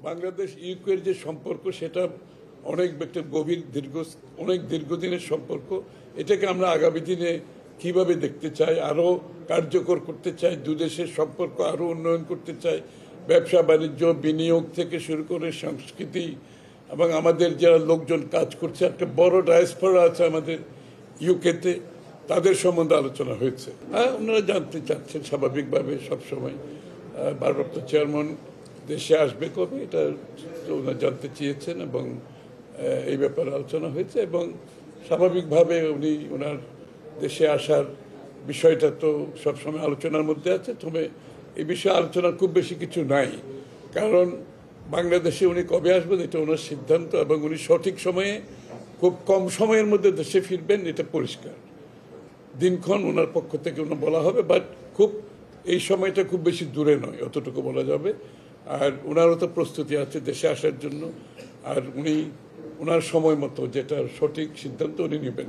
বাংলাদেশ ইউকের যে সম্পর্ক সেটা একটা গভীর অনেক দীর্ঘদিনের সম্পর্ক। এটাকে আমরা আগামী দিনে কিভাবে দেখতে চাই, আরও কার্যকর করতে চাই, দুদেশের সম্পর্ক আরও উন্নয়ন করতে চাই, ব্যবসা বাণিজ্য বিনিয়োগ থেকে শুরু করে সংস্কৃতি এবং আমাদের যারা লোকজন কাজ করছে, একটা বড় ডায়াসপোরা আছে আমাদের ইউকেতে, তাদের সম্বন্ধে আলোচনা হয়েছে। হ্যাঁ, ওনারা জানতে চাচ্ছেন স্বাভাবিকভাবে সবসময়। ভারপ্রাপ্ত চেয়ারম্যান দেশে আসবে কবে এটা ওনারা জানতে চেয়েছেন এবং এই ব্যাপারে আলোচনা হয়েছে এবং স্বাভাবিকভাবে উনি ওনার দেশে আসার বিষয়টা তো সবসময় আলোচনার মধ্যে আছে। তবে এই বিষয়ে আলোচনার খুব বেশি কিছু নাই, কারণ বাংলাদেশে উনি কবে আসবেন এটা ওনার সিদ্ধান্ত এবং উনি সঠিক সময়ে খুব কম সময়ের মধ্যে দেশে ফিরবেন, এটা পরিষ্কার। দিনক্ষণ ওনার পক্ষ থেকে ওনার বলা হবে, বাট খুব এই সময়টা খুব বেশি দূরে নয়, অতটুকু বলা যাবে। আর ওনারও তো প্রস্তুতি আছে দেশে আসার জন্য, আর উনি ওনার সময় মতো যেটা সঠিক সিদ্ধান্ত উনি নেবেন।